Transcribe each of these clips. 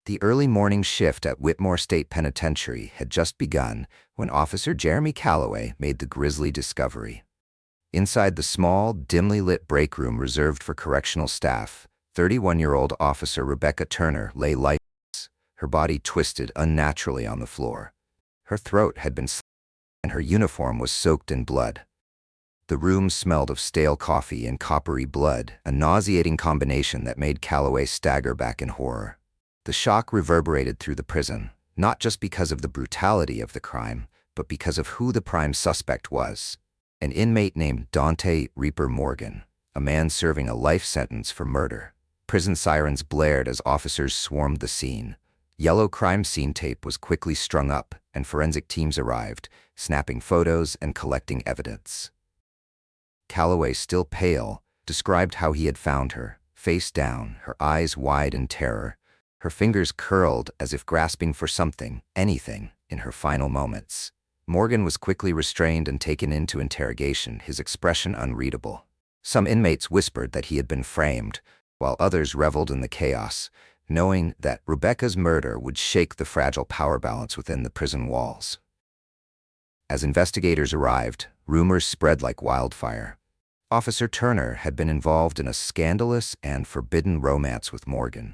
The early morning shift at Whitmore State Penitentiary had just begun when Officer Jeremy Calloway made the grisly discovery. Inside the small, dimly lit break room reserved for correctional staff, 31-year-old Officer Rebecca Turner lay lifeless, her body twisted unnaturally on the floor. Her throat had been slit and her uniform was soaked in blood. The room smelled of stale coffee and coppery blood, a nauseating combination that made Calloway stagger back in horror. The shock reverberated through the prison, not just because of the brutality of the crime, but because of who the prime suspect was. An inmate named Dante Reaper Morgan, a man serving a life sentence for murder. Prison sirens blared as officers swarmed the scene. Yellow crime scene tape was quickly strung up, and forensic teams arrived, snapping photos and collecting evidence. Calloway, still pale, described how he had found her, face down, her eyes wide in terror, her fingers curled as if grasping for something, anything, in her final moments. Morgan was quickly restrained and taken into interrogation, his expression unreadable. Some inmates whispered that he had been framed, while others reveled in the chaos, knowing that Rebecca's murder would shake the fragile power balance within the prison walls. As investigators arrived, rumors spread like wildfire. Officer Turner had been involved in a scandalous and forbidden romance with Morgan.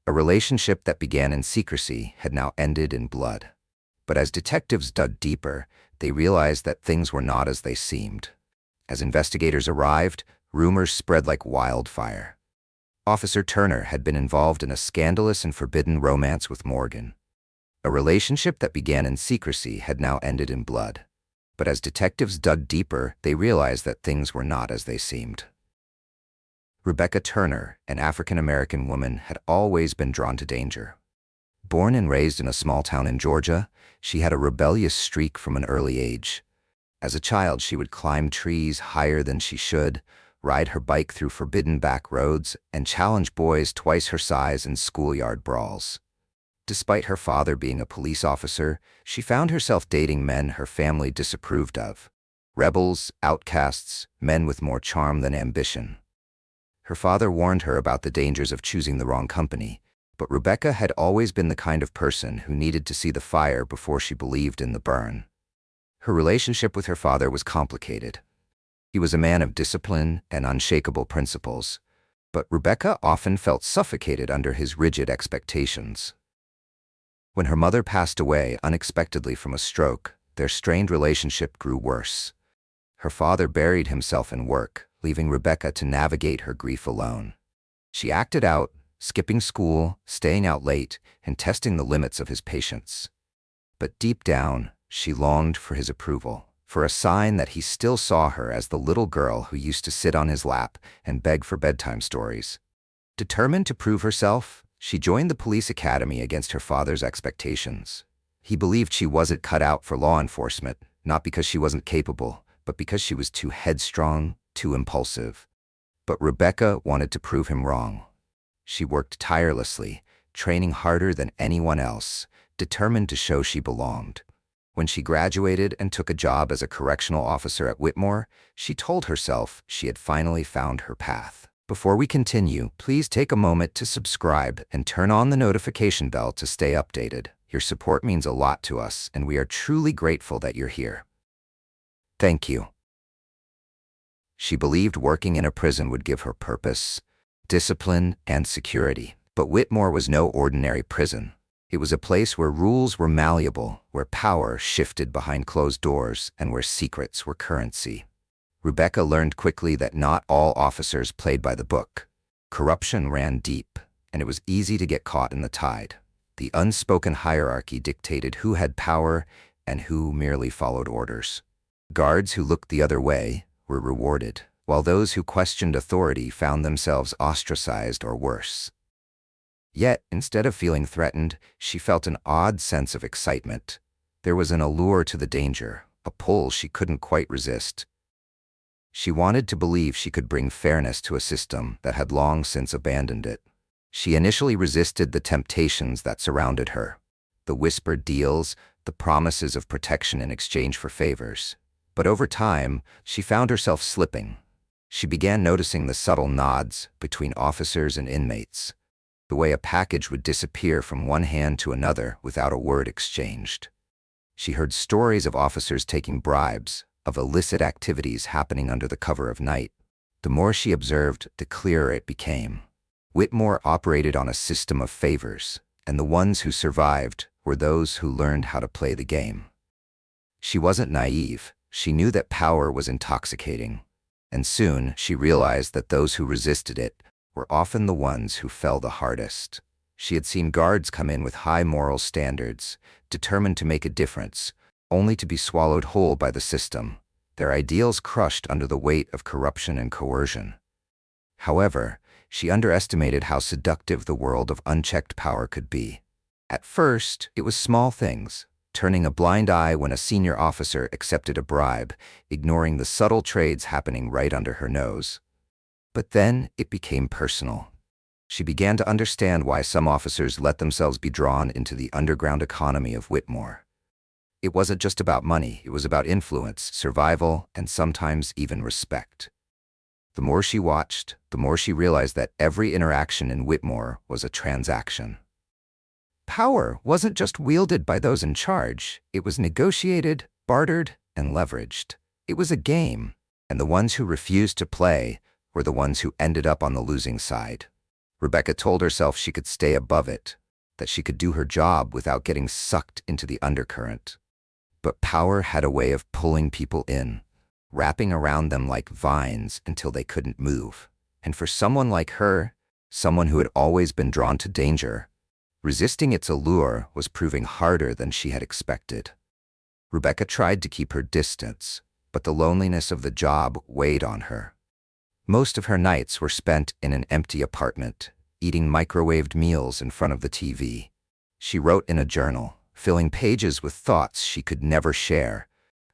A relationship that began in secrecy had now ended in blood. But as detectives dug deeper, they realized that things were not as they seemed. As investigators arrived, rumors spread like wildfire. Officer Turner had been involved in a scandalous and forbidden romance with Morgan. A relationship that began in secrecy had now ended in blood. But as detectives dug deeper, they realized that things were not as they seemed. Rebecca Turner, an African-American woman, had always been drawn to danger. Born and raised in a small town in Georgia, she had a rebellious streak from an early age. As a child, she would climb trees higher than she should, ride her bike through forbidden back roads, and challenge boys twice her size in schoolyard brawls. Despite her father being a police officer, she found herself dating men her family disapproved of. Rebels, outcasts, men with more charm than ambition. Her father warned her about the dangers of choosing the wrong company, but Rebecca had always been the kind of person who needed to see the fire before she believed in the burn. Her relationship with her father was complicated. He was a man of discipline and unshakable principles, but Rebecca often felt suffocated under his rigid expectations. When her mother passed away unexpectedly from a stroke, their strained relationship grew worse. Her father buried himself in work, leaving Rebecca to navigate her grief alone. She acted out, skipping school, staying out late, and testing the limits of his patience. But deep down, she longed for his approval, for a sign that he still saw her as the little girl who used to sit on his lap and beg for bedtime stories. Determined to prove herself, she joined the police academy against her father's expectations. He believed she wasn't cut out for law enforcement, not because she wasn't capable, but because she was too headstrong, too impulsive. But Rebecca wanted to prove him wrong. She worked tirelessly, training harder than anyone else, determined to show she belonged. When she graduated and took a job as a correctional officer at Whitmore, she told herself she had finally found her path. Before we continue, please take a moment to subscribe and turn on the notification bell to stay updated. Your support means a lot to us, and we are truly grateful that you're here. Thank you. She believed working in a prison would give her purpose, discipline, and security. But Whitmore was no ordinary prison. It was a place where rules were malleable, where power shifted behind closed doors, and where secrets were currency. Rebecca learned quickly that not all officers played by the book. Corruption ran deep, and it was easy to get caught in the tide. The unspoken hierarchy dictated who had power and who merely followed orders. Guards who looked the other way were rewarded, while those who questioned authority found themselves ostracized or worse. Yet, instead of feeling threatened, she felt an odd sense of excitement. There was an allure to the danger, a pull she couldn't quite resist. She wanted to believe she could bring fairness to a system that had long since abandoned it. She initially resisted the temptations that surrounded her, the whispered deals, the promises of protection in exchange for favors. But over time, she found herself slipping. She began noticing the subtle nods between officers and inmates. the way a package would disappear from one hand to another without a word exchanged. She heard stories of officers taking bribes, of illicit activities happening under the cover of night. The more she observed, the clearer it became. Whitmore operated on a system of favors, and the ones who survived were those who learned how to play the game. She wasn't naive. She knew that power was intoxicating, and soon she realized that those who resisted it were often the ones who fell the hardest. She had seen guards come in with high moral standards, determined to make a difference, only to be swallowed whole by the system, their ideals crushed under the weight of corruption and coercion. However, she underestimated how seductive the world of unchecked power could be. At first, it was small things, turning a blind eye when a senior officer accepted a bribe, ignoring the subtle trades happening right under her nose. But then it became personal. She began to understand why some officers let themselves be drawn into the underground economy of Whitmore. It wasn't just about money, it was about influence, survival, and sometimes even respect. The more she watched, the more she realized that every interaction in Whitmore was a transaction. Power wasn't just wielded by those in charge, it was negotiated, bartered, and leveraged. It was a game, and the ones who refused to play were the ones who ended up on the losing side. Rebecca told herself she could stay above it, that she could do her job without getting sucked into the undercurrent. But power had a way of pulling people in, wrapping around them like vines until they couldn't move. And for someone like her, someone who had always been drawn to danger, resisting its allure was proving harder than she had expected. Rebecca tried to keep her distance, but the loneliness of the job weighed on her. Most of her nights were spent in an empty apartment, eating microwaved meals in front of the TV. She wrote in a journal, filling pages with thoughts she could never share,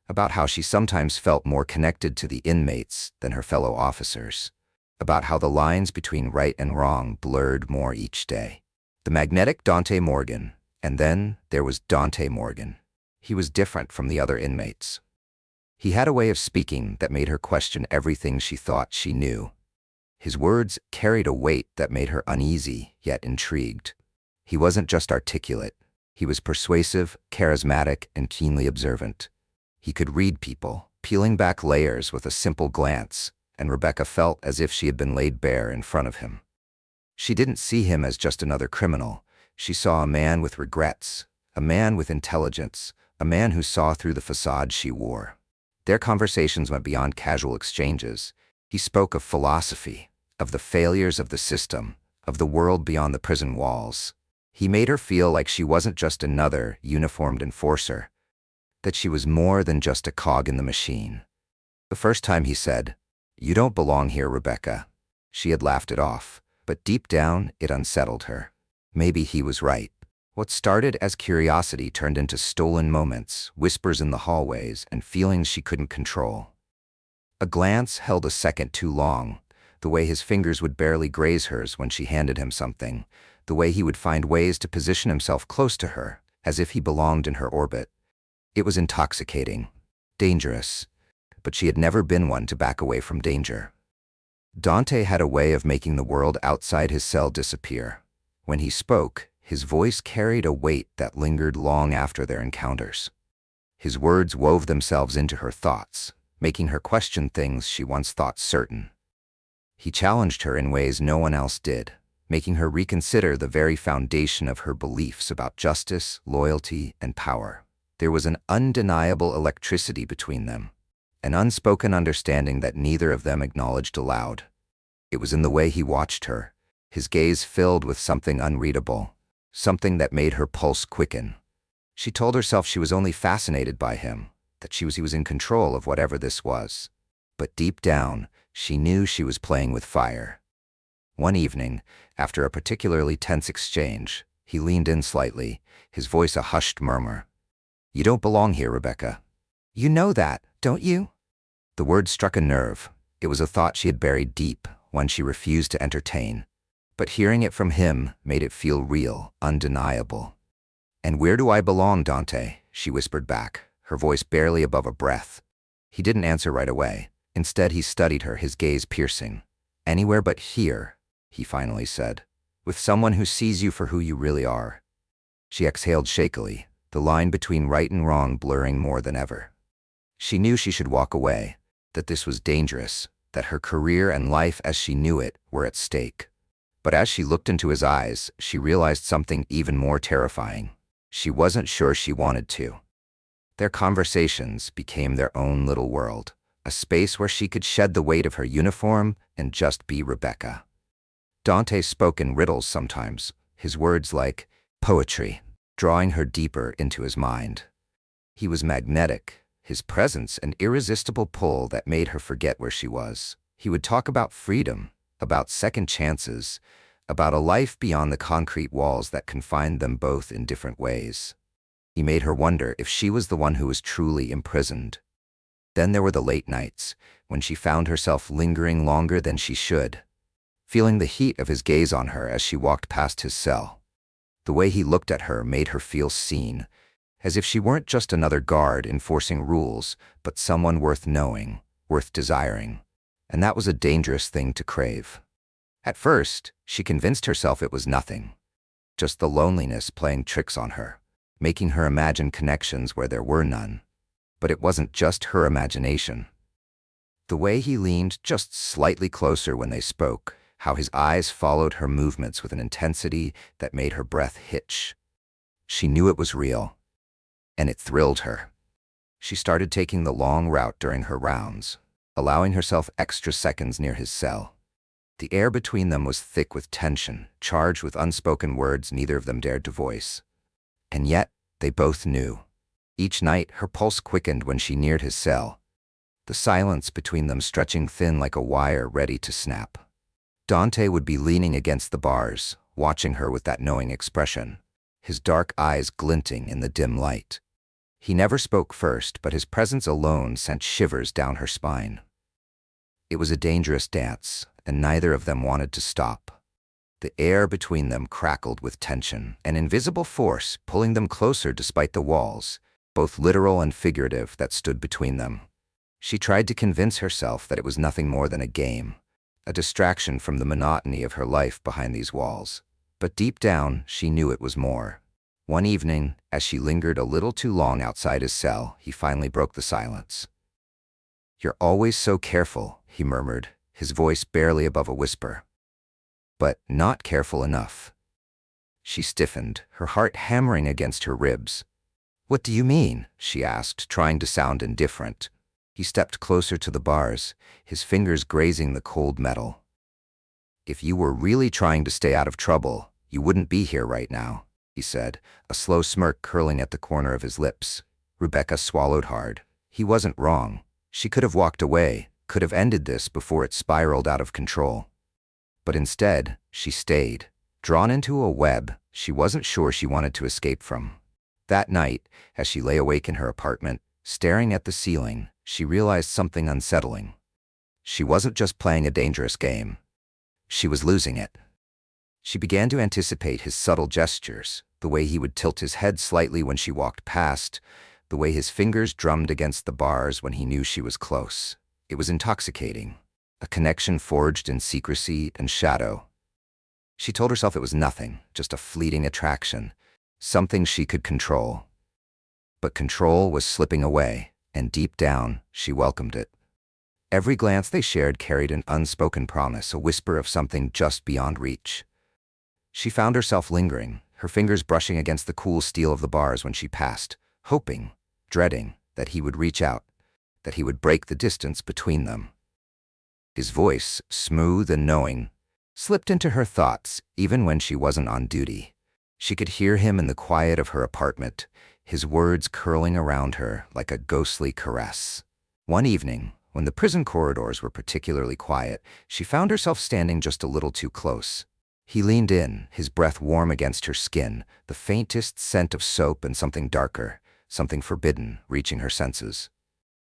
about how she sometimes felt more connected to the inmates than her fellow officers, about how the lines between right and wrong blurred more each day. The magnetic Dante Morgan, and then there was Dante Morgan. He was different from the other inmates. He had a way of speaking that made her question everything she thought she knew. His words carried a weight that made her uneasy, yet intrigued. He wasn't just articulate. He was persuasive, charismatic, and keenly observant. He could read people, peeling back layers with a simple glance, and Rebecca felt as if she had been laid bare in front of him. She didn't see him as just another criminal. She saw a man with regrets, a man with intelligence, a man who saw through the facade she wore. Their conversations went beyond casual exchanges. He spoke of philosophy, of the failures of the system, of the world beyond the prison walls. He made her feel like she wasn't just another uniformed enforcer, that she was more than just a cog in the machine. The first time he said, "You don't belong here, Rebecca," she had laughed it off, but deep down it unsettled her. Maybe he was right. What started as curiosity turned into stolen moments, whispers in the hallways, and feelings she couldn't control. A glance held a second too long, the way his fingers would barely graze hers when she handed him something, the way he would find ways to position himself close to her, as if he belonged in her orbit. It was intoxicating, dangerous, but she had never been one to back away from danger. Dante had a way of making the world outside his cell disappear. When he spoke, his voice carried a weight that lingered long after their encounters. His words wove themselves into her thoughts, making her question things she once thought certain. He challenged her in ways no one else did, making her reconsider the very foundation of her beliefs about justice, loyalty, and power. There was an undeniable electricity between them, an unspoken understanding that neither of them acknowledged aloud. It was in the way he watched her, his gaze filled with something unreadable, something that made her pulse quicken. She told herself she was only fascinated by him, that he was in control of whatever this was. But deep down, she knew she was playing with fire. One evening, after a particularly tense exchange, he leaned in slightly, his voice a hushed murmur. "You don't belong here, Rebecca. You know that, don't you?" The word struck a nerve. It was a thought she had buried deep, one she refused to entertain. But hearing it from him made it feel real, undeniable. "And where do I belong, Dante?" she whispered back, her voice barely above a breath. He didn't answer right away. Instead, he studied her, his gaze piercing. "Anywhere but here," he finally said. with someone who sees you for who you really are. She exhaled shakily, the line between right and wrong blurring more than ever. She knew she should walk away, that this was dangerous, that her career and life as she knew it were at stake. But as she looked into his eyes, she realized something even more terrifying. She wasn't sure she wanted to. Their conversations became their own little world, a space where she could shed the weight of her uniform and just be Rebecca. Dante spoke in riddles sometimes, his words like poetry, drawing her deeper into his mind. He was magnetic, his presence an irresistible pull that made her forget where she was. He would talk about freedom, about second chances, about a life beyond the concrete walls that confined them both in different ways. He made her wonder if she was the one who was truly imprisoned. Then there were the late nights, when she found herself lingering longer than she should, feeling the heat of his gaze on her as she walked past his cell. The way he looked at her made her feel seen, as if she weren't just another guard enforcing rules, but someone worth knowing, worth desiring. And that was a dangerous thing to crave. At first, she convinced herself it was nothing, just the loneliness playing tricks on her, making her imagine connections where there were none. But it wasn't just her imagination. The way he leaned just slightly closer when they spoke, how his eyes followed her movements with an intensity that made her breath hitch. She knew it was real, and it thrilled her. She started taking the long route during her rounds, allowing herself extra seconds near his cell. The air between them was thick with tension, charged with unspoken words neither of them dared to voice. And yet, they both knew. Each night, her pulse quickened when she neared his cell, the silence between them stretching thin like a wire ready to snap. Dante would be leaning against the bars, watching her with that knowing expression, his dark eyes glinting in the dim light. He never spoke first, but his presence alone sent shivers down her spine. It was a dangerous dance, and neither of them wanted to stop. The air between them crackled with tension, an invisible force pulling them closer despite the walls, both literal and figurative, that stood between them. She tried to convince herself that it was nothing more than a game, a distraction from the monotony of her life behind these walls. But deep down, she knew it was more. One evening, as she lingered a little too long outside his cell, he finally broke the silence. "You're always so careful," he murmured, his voice barely above a whisper. "But not careful enough." She stiffened, her heart hammering against her ribs. "What do you mean?" she asked, trying to sound indifferent. He stepped closer to the bars, his fingers grazing the cold metal. "If you were really trying to stay out of trouble, you wouldn't be here right now," he said, a slow smirk curling at the corner of his lips. Rebecca swallowed hard. He wasn't wrong. She could have walked away, could have ended this before it spiraled out of control. But instead, she stayed, drawn into a web she wasn't sure she wanted to escape from. That night, as she lay awake in her apartment, staring at the ceiling, she realized something unsettling. She wasn't just playing a dangerous game. She was losing it. She began to anticipate his subtle gestures, the way he would tilt his head slightly when she walked past, the way his fingers drummed against the bars when he knew she was close. It was intoxicating, a connection forged in secrecy and shadow. She told herself it was nothing, just a fleeting attraction, something she could control. But control was slipping away, and deep down, she welcomed it. Every glance they shared carried an unspoken promise, a whisper of something just beyond reach. She found herself lingering, her fingers brushing against the cool steel of the bars when she passed, hoping, dreading, that he would reach out, that he would break the distance between them. His voice, smooth and knowing, slipped into her thoughts even when she wasn't on duty. She could hear him in the quiet of her apartment, his words curling around her like a ghostly caress. One evening, when the prison corridors were particularly quiet, she found herself standing just a little too close. He leaned in, his breath warm against her skin, the faintest scent of soap and something darker, something forbidden, reaching her senses.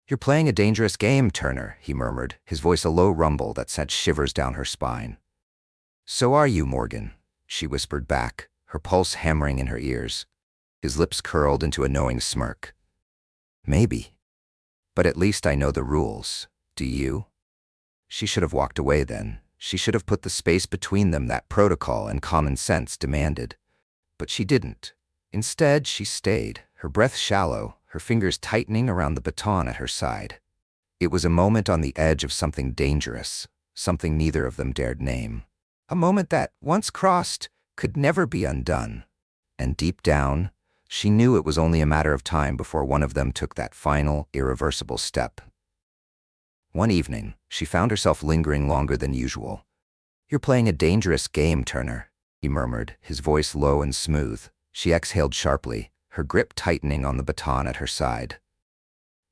"You're playing a dangerous game, Turner," he murmured, his voice a low rumble that sent shivers down her spine. "So are you, Morgan," she whispered back, her pulse hammering in her ears. His lips curled into a knowing smirk. "Maybe. But at least I know the rules. Do you?" She should have walked away then. She should have put the space between them that protocol and common sense demanded. But she didn't. Instead, she stayed, her breath shallow, her fingers tightening around the baton at her side. It was a moment on the edge of something dangerous, something neither of them dared name. A moment that, once crossed, could never be undone. And deep down, she knew it was only a matter of time before one of them took that final, irreversible step. One evening, she found herself lingering longer than usual. "You're playing a dangerous game, Turner," he murmured, his voice low and smooth. She exhaled sharply, her grip tightening on the baton at her side.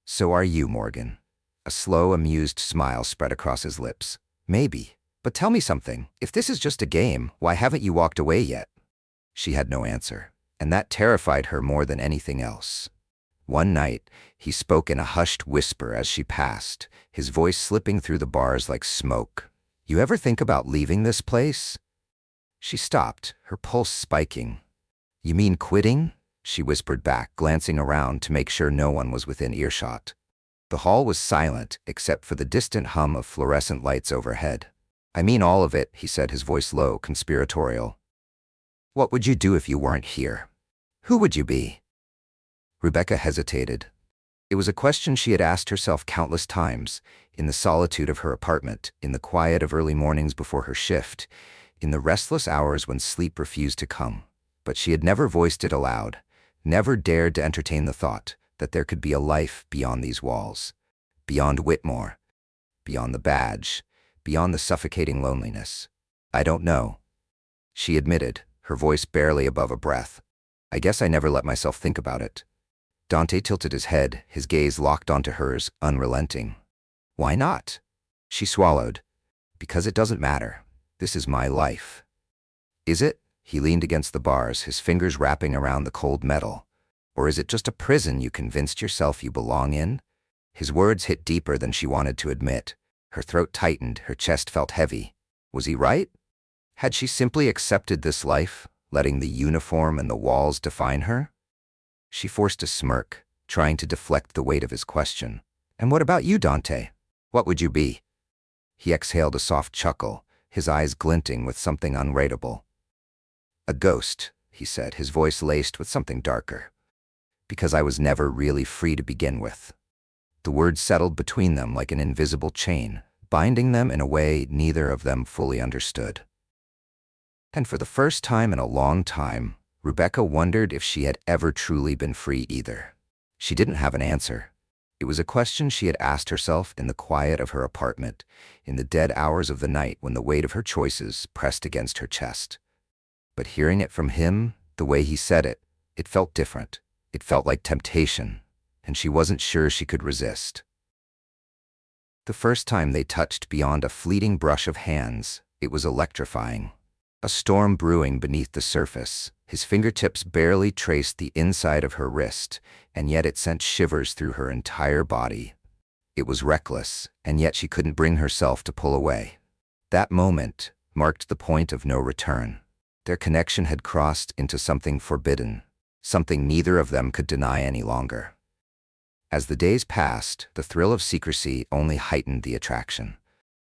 "So are you, Morgan." A slow, amused smile spread across his lips. "Maybe. But tell me something. If this is just a game, why haven't you walked away yet?" She had no answer, and that terrified her more than anything else. One night, he spoke in a hushed whisper as she passed, his voice slipping through the bars like smoke. "You ever think about leaving this place?" She stopped, her pulse spiking. "You mean quitting?" she whispered back, glancing around to make sure no one was within earshot. The hall was silent, except for the distant hum of fluorescent lights overhead. "I mean all of it," he said, his voice low, conspiratorial. "What would you do if you weren't here? Who would you be?" Rebecca hesitated. It was a question she had asked herself countless times, in the solitude of her apartment, in the quiet of early mornings before her shift, in the restless hours when sleep refused to come. But she had never voiced it aloud, never dared to entertain the thought that there could be a life beyond these walls, beyond Whitmore, beyond the badge, beyond the suffocating loneliness. "I don't know," she admitted, her voice barely above a breath. "I guess I never let myself think about it." Dante tilted his head, his gaze locked onto hers, unrelenting. "Why not?" She swallowed. "Because it doesn't matter. This is my life." "Is it?" He leaned against the bars, his fingers wrapping around the cold metal. "Or is it just a prison you convinced yourself you belong in?" His words hit deeper than she wanted to admit. Her throat tightened, her chest felt heavy. Was he right? Had she simply accepted this life, letting the uniform and the walls define her? She forced a smirk, trying to deflect the weight of his question. "And what about you, Dante? What would you be?" He exhaled a soft chuckle, his eyes glinting with something unreadable. "A ghost," he said, his voice laced with something darker. "Because I was never really free to begin with." The words settled between them like an invisible chain, binding them in a way neither of them fully understood. And for the first time in a long time, Rebecca wondered if she had ever truly been free either. She didn't have an answer. It was a question she had asked herself in the quiet of her apartment, in the dead hours of the night when the weight of her choices pressed against her chest. But hearing it from him, the way he said it, it felt different. It felt like temptation, and she wasn't sure she could resist. The first time they touched beyond a fleeting brush of hands, it was electrifying. A storm brewing beneath the surface, his fingertips barely traced the inside of her wrist, and yet it sent shivers through her entire body. It was reckless, and yet she couldn't bring herself to pull away. That moment marked the point of no return. Their connection had crossed into something forbidden, something neither of them could deny any longer. As the days passed, the thrill of secrecy only heightened the attraction.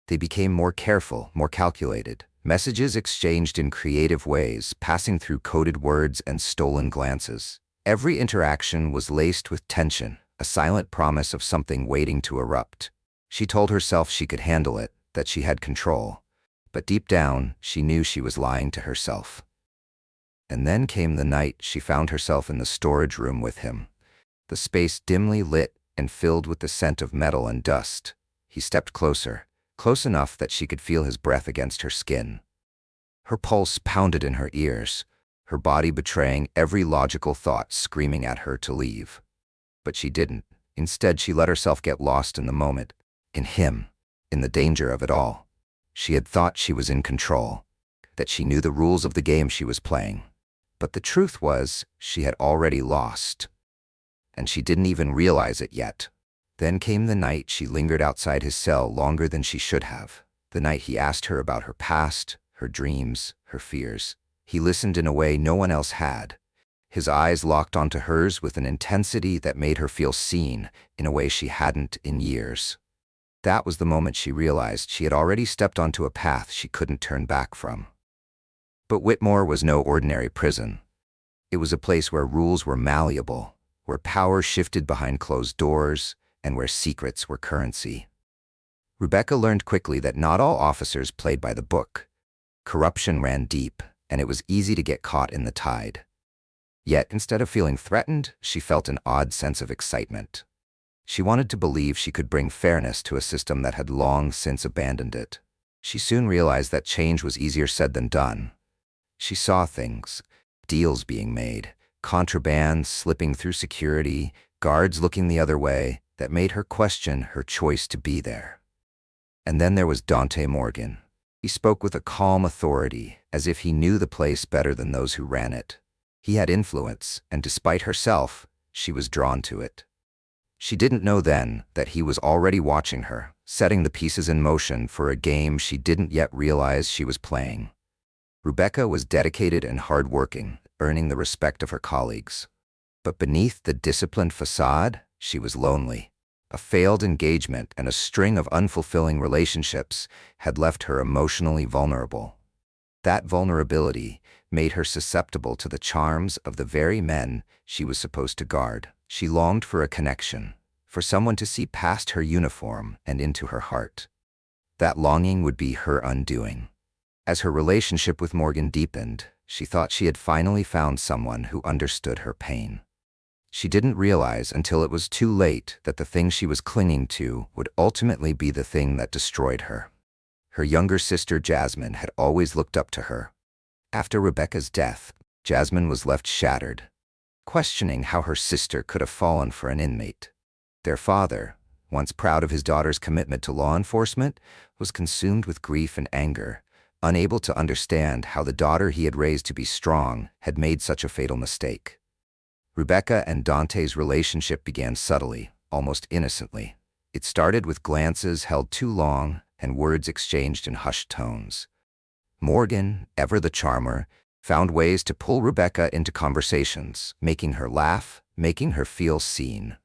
They became more careful, more calculated, messages exchanged in creative ways, passing through coded words and stolen glances. Every interaction was laced with tension, a silent promise of something waiting to erupt. She told herself she could handle it, that she had control. But deep down, she knew she was lying to herself. And then came the night she found herself in the storage room with him. The space dimly lit and filled with the scent of metal and dust. He stepped closer, close enough that she could feel his breath against her skin. Her pulse pounded in her ears, her body betraying every logical thought screaming at her to leave. But she didn't. Instead, she let herself get lost in the moment, in him, in the danger of it all. She had thought she was in control, that she knew the rules of the game she was playing. But the truth was, she had already lost. And she didn't even realize it yet. Then came the night she lingered outside his cell longer than she should have. The night he asked her about her past, her dreams, her fears. He listened in a way no one else had. His eyes locked onto hers with an intensity that made her feel seen in a way she hadn't in years. That was the moment she realized she had already stepped onto a path she couldn't turn back from. But Whitmore was no ordinary prison. It was a place where rules were malleable, where power shifted behind closed doors, and where secrets were currency. Rebecca learned quickly that not all officers played by the book. Corruption ran deep, and it was easy to get caught in the tide. Yet, instead of feeling threatened, she felt an odd sense of excitement. She wanted to believe she could bring fairness to a system that had long since abandoned it. She soon realized that change was easier said than done. She saw things, deals being made, contraband slipping through security, guards looking the other way, that made her question her choice to be there. And then there was Dante Morgan. He spoke with a calm authority, as if he knew the place better than those who ran it. He had influence, and despite herself, she was drawn to it. She didn't know then that he was already watching her, setting the pieces in motion for a game she didn't yet realize she was playing. Rebecca was dedicated and hardworking, earning the respect of her colleagues. But beneath the disciplined facade, she was lonely. A failed engagement and a string of unfulfilling relationships had left her emotionally vulnerable. That vulnerability made her susceptible to the charms of the very men she was supposed to guard. She longed for a connection, for someone to see past her uniform and into her heart. That longing would be her undoing. As her relationship with Morgan deepened, she thought she had finally found someone who understood her pain. She didn't realize until it was too late that the thing she was clinging to would ultimately be the thing that destroyed her. Her younger sister Jasmine had always looked up to her. After Rebecca's death, Jasmine was left shattered, questioning how her sister could have fallen for an inmate. Their father, once proud of his daughter's commitment to law enforcement, was consumed with grief and anger, unable to understand how the daughter he had raised to be strong had made such a fatal mistake. Rebecca and Dante's relationship began subtly, almost innocently. It started with glances held too long and words exchanged in hushed tones. Morgan, ever the charmer, found ways to pull Rebecca into conversations, making her laugh, making her feel seen.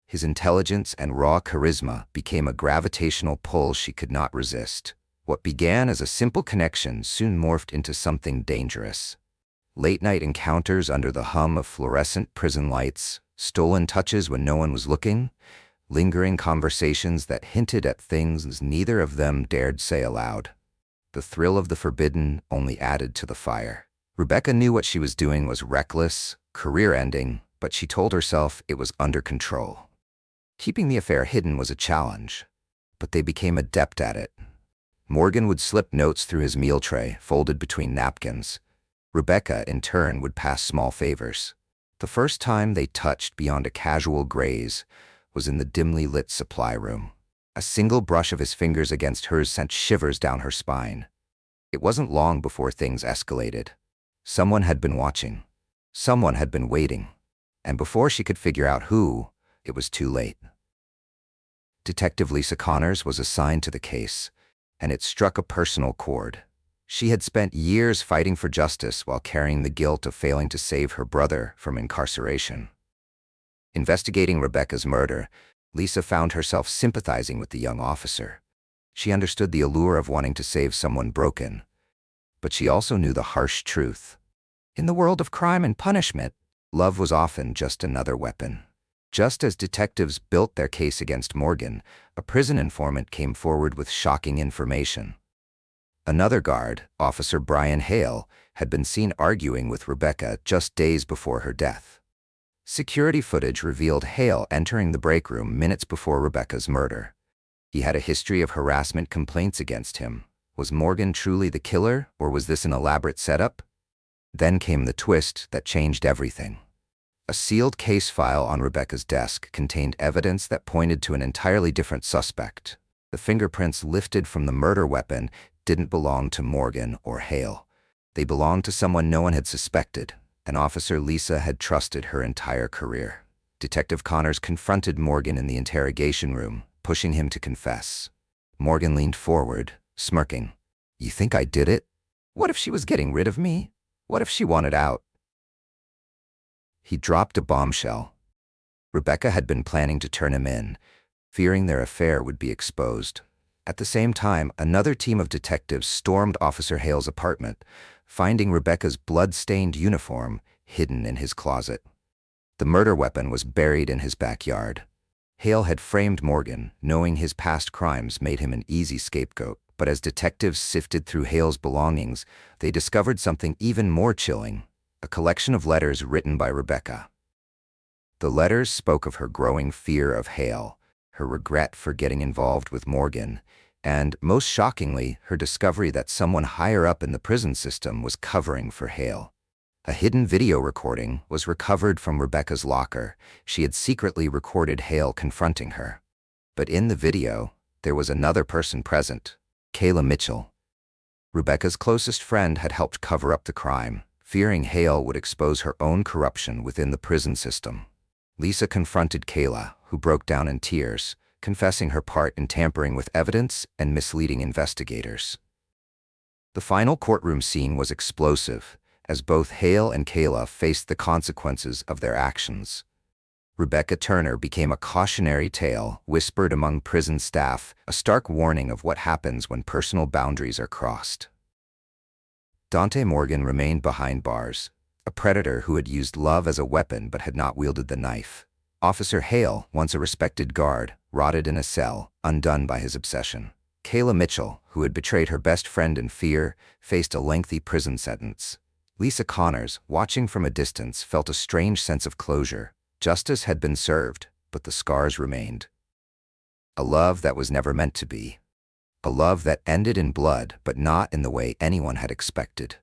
His intelligence and raw charisma became a gravitational pull she could not resist. What began as a simple connection soon morphed into something dangerous. Late-night encounters under the hum of fluorescent prison lights, stolen touches when no one was looking, lingering conversations that hinted at things neither of them dared say aloud. The thrill of the forbidden only added to the fire. Rebecca knew what she was doing was reckless, career-ending, but she told herself it was under control. Keeping the affair hidden was a challenge, but they became adept at it. Morgan would slip notes through his meal tray, folded between napkins. Rebecca, in turn, would pass small favors. The first time they touched beyond a casual graze was in the dimly lit supply room. A single brush of his fingers against hers sent shivers down her spine. It wasn't long before things escalated. Someone had been watching. Someone had been waiting. And before she could figure out who, it was too late. Detective Lisa Connors was assigned to the case, and it struck a personal chord. She had spent years fighting for justice while carrying the guilt of failing to save her brother from incarceration. Investigating Rebecca's murder, Lisa found herself sympathizing with the young officer. She understood the allure of wanting to save someone broken, but she also knew the harsh truth. In the world of crime and punishment, love was often just another weapon. Just as detectives built their case against Morgan, a prison informant came forward with shocking information. Another guard, Officer Brian Hale, had been seen arguing with Rebecca just days before her death. Security footage revealed Hale entering the break room minutes before Rebecca's murder. He had a history of harassment complaints against him. Was Morgan truly the killer, or was this an elaborate setup? Then came the twist that changed everything. A sealed case file on Rebecca's desk contained evidence that pointed to an entirely different suspect. The fingerprints lifted from the murder weapon didn't belong to Morgan or Hale. They belonged to someone no one had suspected, an officer Lisa had trusted her entire career. Detective Connors confronted Morgan in the interrogation room, pushing him to confess. Morgan leaned forward, smirking. "You think I did it? What if she was getting rid of me? What if she wanted out?" He dropped a bombshell. Rebecca had been planning to turn him in, fearing their affair would be exposed. At the same time, another team of detectives stormed Officer Hale's apartment, finding Rebecca's blood-stained uniform hidden in his closet. The murder weapon was buried in his backyard. Hale had framed Morgan, knowing his past crimes made him an easy scapegoat. But as detectives sifted through Hale's belongings, they discovered something even more chilling: a collection of letters written by Rebecca. The letters spoke of her growing fear of Hale, her regret for getting involved with Morgan, and, most shockingly, her discovery that someone higher up in the prison system was covering for Hale. A hidden video recording was recovered from Rebecca's locker. She had secretly recorded Hale confronting her. But in the video, there was another person present: Kayla Mitchell. Rebecca's closest friend had helped cover up the crime, fearing Hale would expose her own corruption within the prison system. Lisa confronted Kayla, who broke down in tears, confessing her part in tampering with evidence and misleading investigators. The final courtroom scene was explosive, as both Hale and Kayla faced the consequences of their actions. Rebecca Turner became a cautionary tale whispered among prison staff, a stark warning of what happens when personal boundaries are crossed. Dante Morgan remained behind bars, a predator who had used love as a weapon but had not wielded the knife. Officer Hale, once a respected guard, rotted in a cell, undone by his obsession. Kayla Mitchell, who had betrayed her best friend in fear, faced a lengthy prison sentence. Lisa Connors, watching from a distance, felt a strange sense of closure. Justice had been served, but the scars remained. A love that was never meant to be. A love that ended in blood, but not in the way anyone had expected.